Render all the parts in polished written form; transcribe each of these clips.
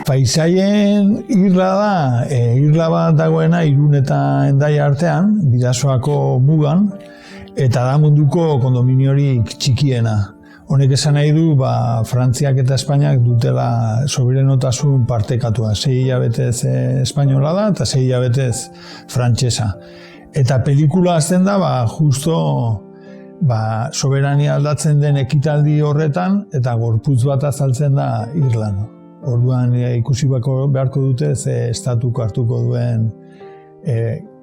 Paisaien irla da, irla bat dagoena Irun eta Hendaia artean, Bidasoako mugan, eta da munduko kondominiorik txikiena. Honek esan nahi du, Frantziak eta Espainiak dutela soberanotasun partekatua. 6 hilabetez espainola da eta 6 hilabetez frantsesa. Eta pelikula hasten da, justo soberania aldatzen den ekitaldi horretan eta gorputz bat azaltzen da Irlan. Orduan ikusi beharko dute ze estatuko hartuko duen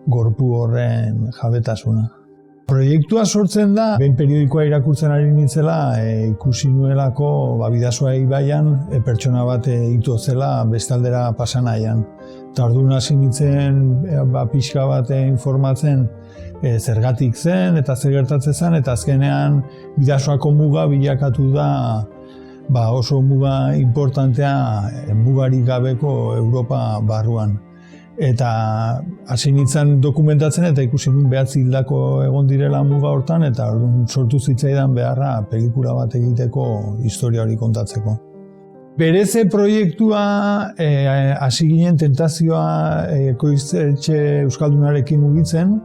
gorpu horren jabetasuna. Proiektua sortzen da, behin periodikoa irakurtzen ari nintzela, ikusi nuelako Bidasoa ibaian pertsona bat ito zela bestaldera pasa nahian. Eta orduan hasi nintzen pixka bat informatzen zergatik zen eta zer gertatzen zen, eta azkenean Bidasoako muga bilakatu da oso muga importantea mugarik gabeko Europa barruan. Eta hasi nintzen dokumentatzen eta ikusi nun 9 hildako egon direla muga hortan, eta orduan sortu zitzaidan beharra pelikula bat egiteko historia hori kontatzeko. Bereze proiektua hasi ginen tentazioa ekoiztetxe euskaldunarekin mugitzen,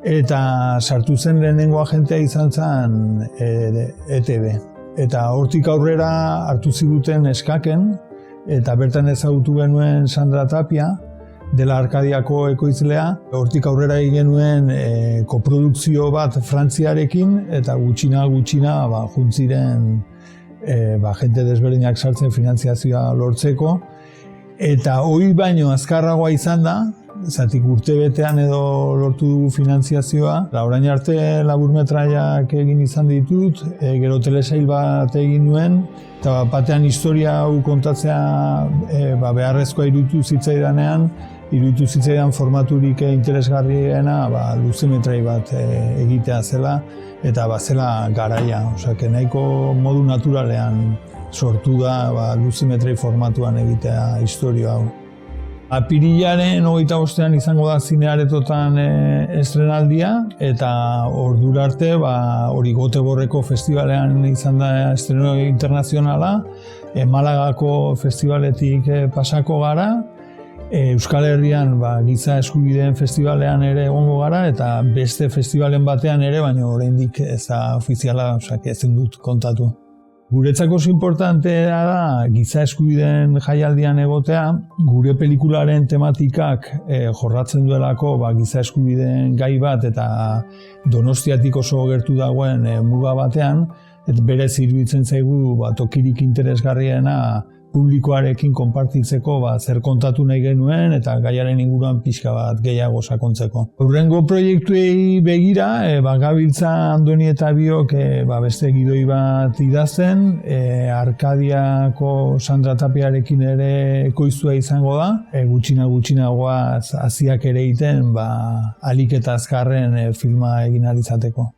eta sartu zen lehenengo agentea izan zen ETB. Eta hortik aurrera hartu ziguten Eskaken, eta bertan ezagutu genuen Sandra Tapia, dela Arkadiako ekoizlea. Hortik aurrera egin genuen koprodukzio bat Frantziarekin, eta gutxina juntziren jente desberdinak sartzen finantziazioa lortzeko. Eta hori baino azkarragoa izan da, zatik urtebetean edo lortu dugu finantziazioa. Orain arte laburmetraiak egin izan ditut, gero telesail bat egin nuen, eta batean historia hau kontatzea beharrezkoa iruditu zitzaidan formaturik interesgarriena luzemetrai bat egitea zela, eta zela garaia. Nahiko modu naturalean sortu da luzemetrai formatuan egitea historia hau. Apirilaren 25ean izango da Zinearetotan estrenaldia, eta ordura arte hori Goteborreko festivalean izan da estreno internazionala, Malagako festivaletik pasako gara, Euskal Herrian giza eskubideen festivalean ere egongo gara, eta beste festivalen batean ere, baina oraindik ez da ofiziala, ezin dut kontatu. Guretzako oso importantea da giza eskubideen jaialdian egotea, gure pelikularen tematikak jorratzen duelako giza eskubideen gai bat, eta Donostiatik oso gertu dagoen muga batean, eta berez iruditzen zaigu tokirik interesgarriena publikoarekin konpartitzeko zer kontatu nahi genuen eta gaiaren inguruan pixka bat gehiago sakontzeko. Hurrengo proiektuei begira, gabiltza Andoni eta biok beste gidoi bat idazten, Arkadiako Sandra Tapiarekin ere ekoiztua izango da, gutxinagoaz haziak ere egiten ahalik eta azkarren filma egin ahal izateko.